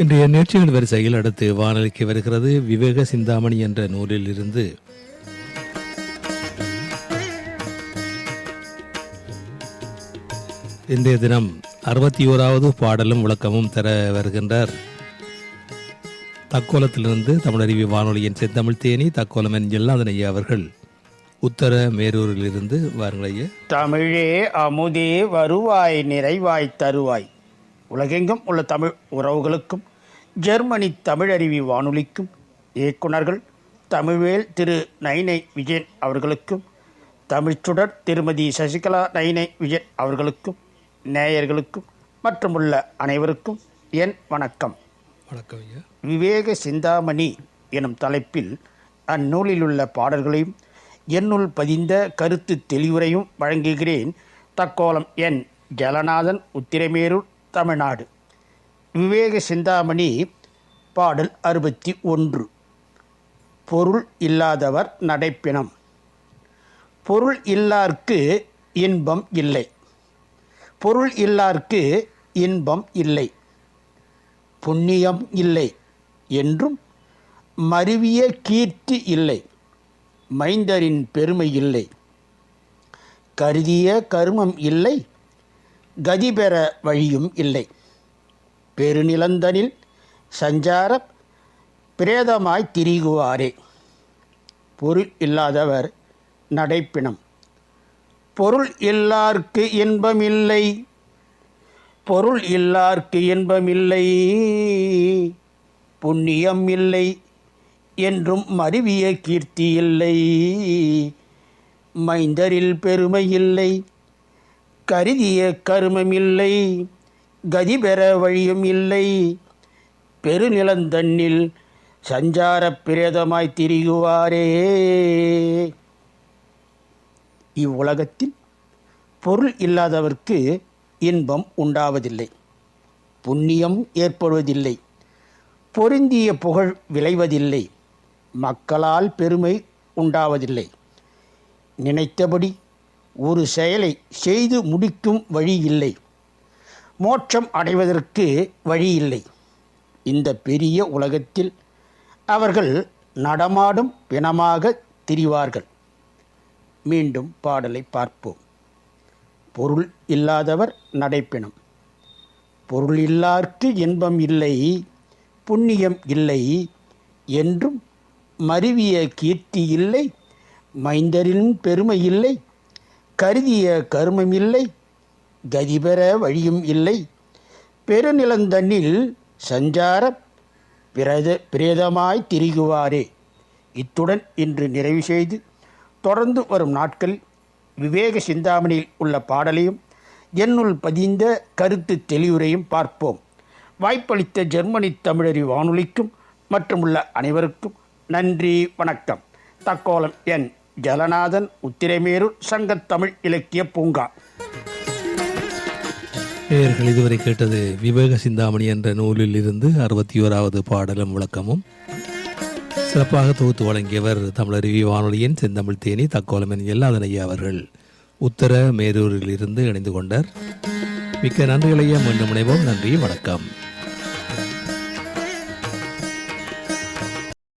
இன்றைய நிகழ்ச்சிகள் வரிசையில் அடுத்து வானொலிக்கு வருகிறது விவேக சிந்தாமணி என்ற நூலில் இருந்து இன்றைய தினம் 61வது பாடலும் விளக்கமும் தர வருகின்றார். தக்கோலத்திலிருந்து தமிழறிவி வானொலியின் செந்தமிழ் தேனி தக்கோலம் என்ஜெல்லாதன் ஐயா அவர்கள் உத்தர மேரூரிலிருந்து வாருங்களைய. தமிழே அமுதே வருவாய் நிறைவாய் தருவாய். உலகெங்கும் உள்ள தமிழ் உறவுகளுக்கும் ஜெர்மனி தமிழறிவி வானொலிக்கும் இயக்குநர்கள் தமிழ்வேல் திரு நைனை விஜயன் அவர்களுக்கும் தமிழ்ச்சுடர் திருமதி சசிகலா நைனை விஜயன் அவர்களுக்கும் நேயர்களுக்கும் மற்றும் உள்ள அனைவருக்கும் என் வணக்கம். வணக்கம் ஐயா. விவேக சிந்தாமணி எனும் தலைப்பில் அந்நூலிலுள்ள பாடல்களையும் என்னுள் பதிந்த கருத்து தெளிவுரையும் வழங்குகிறேன். தக்கோலம் என் ஜலநாதன், உத்திரமேரூர், தமிழ்நாடு. விவேக சிந்தாமணி பாடல் 61. பொருள் இல்லாதவர் நடைப்பினம். பொருள் இல்லார்க்கு இன்பம் இல்லை. பொருள் இல்லார்க்கு இன்பம் இல்லை. புண்ணியம் இல்லை என்றும் மருவிய கீர்த்தி இல்லை. மைந்தரின் பெருமை இல்லை. கருதிய கருமம் இல்லை. கதிபெற வழியும் இல்லை. பெருநிலந்தனில் சஞ்சார பிரேதமாய் திரிகுவாரே. பொருள் இல்லாதவர் நடைப்பினம். பொருள் இல்லார்க்கு இன்பமில்லை. பொருள் இல்லார்க்கு இன்பமில்லை. புண்ணியம் இல்லை என்றும் மருவிய கீர்த்தி இல்லை. மைந்தரில் பெருமை இல்லை. கருதிய கருமமில்லை. கதிபெற வழியும் இல்லை. பெருநிலந்தன்னில் சஞ்சார பிரேதமாய் திரிகுவாரே. இவ்வுலகத்தில் பொருள் இல்லாதவர்க்கு இன்பம் உண்டாவதில்லை. புண்ணியம் ஏற்படுவதில்லை. பொருந்திய புகழ் விளைவதில்லை. மக்களால் பெருமை உண்டாவதில்லை. நினைத்தபடி ஒரு செயலை செய்து முடிக்கும் வழி இல்லை. மோட்சம் அடைவதற்கு வழி இல்லை. இந்த பெரிய உலகத்தில் அவர்கள் நடமாடும் பிணமாக திரிவார்கள். மீண்டும் பாடலை பார்ப்போம். பொருள் இல்லாதவர் நடைப்பினம். பொருள் இல்லார்க்கு இன்பம் இல்லை. புண்ணியம் இல்லை என்றும் மருவிய கீர்த்தி இல்லை. மைந்தரின் பெருமை இல்லை. கருதிய கருமமில்லை. கதிபெற வழியும் இல்லை. பெருநிலந்தன்னில் சஞ்சார பிரேதமாய் திரிகுவாரே. இத்துடன் இன்று நிறைவு செய்து தொடர்ந்து வரும் நாட்களில் விவேக சிந்தாமணியில் உள்ள பாடலையும் என்னுள் பதிந்த கருத்து தெளிவுரையும் பார்ப்போம். வாய்ப்பளித்த ஜெர்மனி தமிழறி வானொலிக்கும் மற்றும் உள்ள அனைவருக்கும் நன்றி, வணக்கம். தக்கோலம் என் ஜலநாதன், உத்திரமேரூர், சங்கத்தமிழ் இலக்கிய பூங்கா. நேயர்கள் இதுவரை கேட்டது விவேக சிந்தாமணி என்ற நூலில் இருந்து 61வது பாடலும் விளக்கமும். சிறப்பாக தொகுத்து வழங்கியவர் தமிழருவி வானொலியின் செந்தமிழ் தேனி தக்கோலம் என்ஜெல்லாதன் ஐயா அவர்கள் உத்தர மேரூரில் இருந்து இணைந்து கொண்டார். மிக்க நன்றிகளையா மீண்டும் இணைவோம். நன்றி, வணக்கம்.